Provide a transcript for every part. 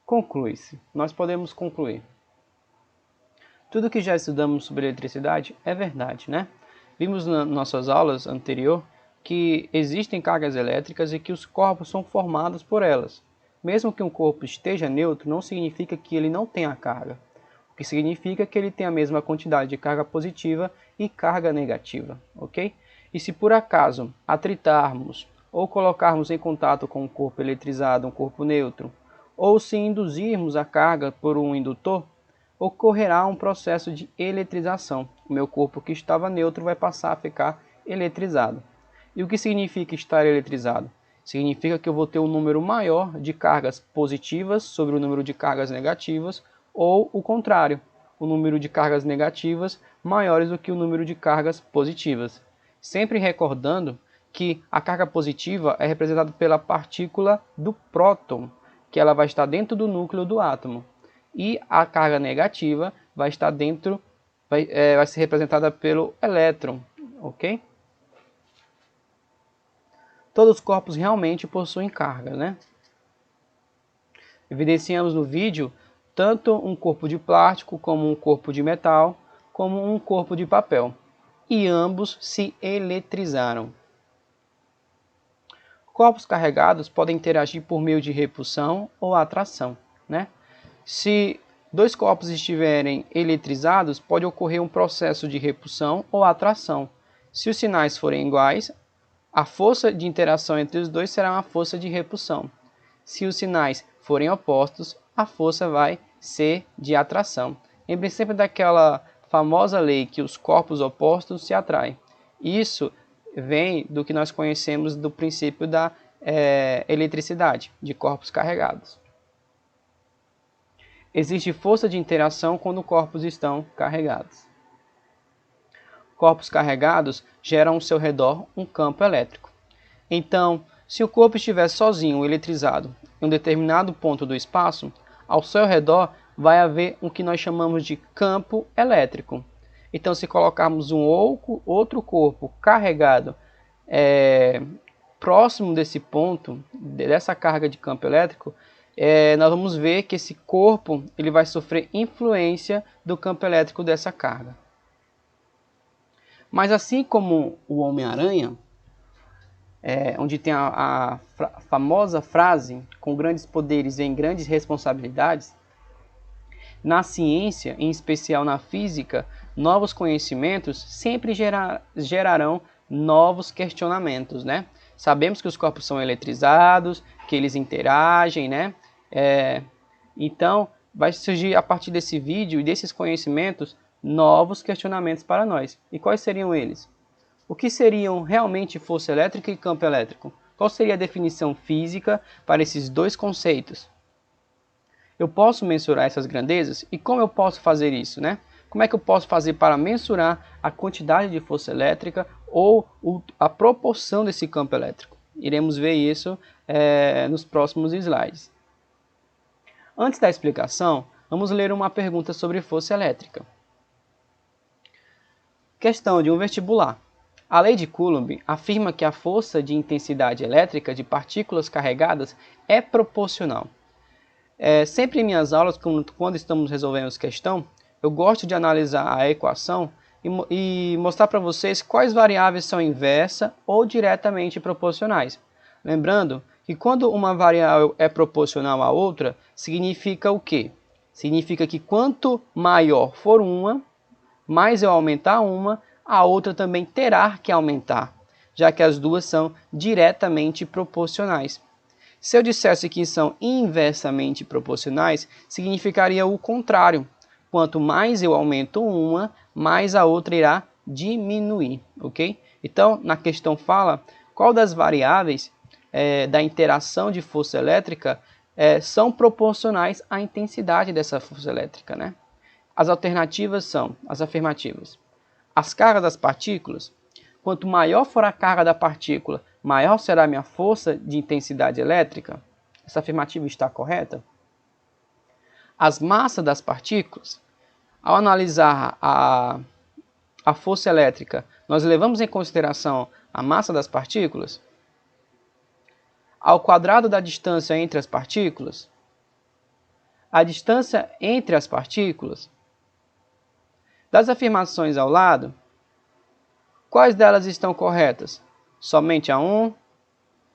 Conclui-se. Nós podemos concluir. Tudo que já estudamos sobre eletricidade é verdade, né? Vimos nas nossas aulas anteriores que existem cargas elétricas e que os corpos são formados por elas. Mesmo que um corpo esteja neutro, não significa que ele não tenha carga. O que significa que ele tem a mesma quantidade de carga positiva e carga negativa, ok? E se por acaso atritarmos ou colocarmos em contato com um corpo eletrizado, um corpo neutro, ou se induzirmos a carga por um indutor, ocorrerá um processo de eletrização. O meu corpo que estava neutro vai passar a ficar eletrizado. E o que significa estar eletrizado? Significa que eu vou ter um número maior de cargas positivas sobre o número de cargas negativas, ou o contrário, o número de cargas negativas maiores do que o número de cargas positivas. Sempre recordando que a carga positiva é representada pela partícula do próton, que ela vai estar dentro do núcleo do átomo. E a carga negativa vai estar dentro, vai ser representada pelo elétron, ok? Todos os corpos realmente possuem carga, né? Evidenciamos no vídeo tanto um corpo de plástico, como um corpo de metal, como um corpo de papel. E ambos se eletrizaram. Corpos carregados podem interagir por meio de repulsão ou atração, né? Se dois corpos estiverem eletrizados, pode ocorrer um processo de repulsão ou atração. Se os sinais forem iguais, a força de interação entre os dois será uma força de repulsão. Se os sinais forem opostos, a força vai ser de atração. Lembre sempre daquela famosa lei que os corpos opostos se atraem. Isso vem do que nós conhecemos do princípio da eletricidade, de corpos carregados. Existe força de interação quando corpos estão carregados. Corpos carregados geram ao seu redor um campo elétrico. Então, se o corpo estiver sozinho, eletrizado, em um determinado ponto do espaço, ao seu redor vai haver o que nós chamamos de campo elétrico. Então, se colocarmos um outro corpo carregado próximo desse ponto, dessa carga de campo elétrico, nós vamos ver que esse corpo ele vai sofrer influência do campo elétrico dessa carga. Mas assim como o Homem-Aranha, onde tem a famosa frase, com grandes poderes vem grandes responsabilidades, na ciência, em especial na física, novos conhecimentos sempre gerarão novos questionamentos, né? Sabemos que os corpos são eletrizados, que eles interagem, né? Então, vai surgir a partir desse vídeo e desses conhecimentos novos questionamentos para nós. E quais seriam eles? O que seriam realmente força elétrica e campo elétrico? Qual seria a definição física para esses dois conceitos? Eu posso mensurar essas grandezas? E como eu posso fazer isso, né? Como é que eu posso fazer para mensurar a quantidade de força elétrica ou a proporção desse campo elétrico? Iremos ver isso nos próximos slides. Antes da explicação, vamos ler uma pergunta sobre força elétrica. Questão de um vestibular. A lei de Coulomb afirma que a força de intensidade elétrica de partículas carregadas é proporcional. Sempre em minhas aulas, quando estamos resolvendo essa questão, eu gosto de analisar a equação e mostrar para vocês quais variáveis são inversa ou diretamente proporcionais. Lembrando que quando uma variável é proporcional à outra, significa o quê? Significa que quanto maior for uma, mais eu aumentar uma, a outra também terá que aumentar, já que as duas são diretamente proporcionais. Se eu dissesse que são inversamente proporcionais, significaria o contrário. Quanto mais eu aumento uma, mais a outra irá diminuir, ok? Então, na questão fala qual das variáveis da interação de força elétrica são proporcionais à intensidade dessa força elétrica, né? As alternativas são as afirmativas. As cargas das partículas, quanto maior for a carga da partícula, maior será a minha força de intensidade elétrica. Essa afirmativa está correta? As massas das partículas, ao analisar a força elétrica, nós levamos em consideração a massa das partículas? Ao quadrado da distância entre as partículas? a distância entre as partículas? Das afirmações ao lado, quais delas estão corretas? Somente a 1,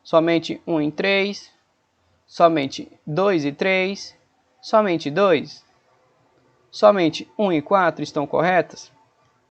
somente 1 em 3, somente 2 e 3, somente 2, somente 1 e 4 estão corretas?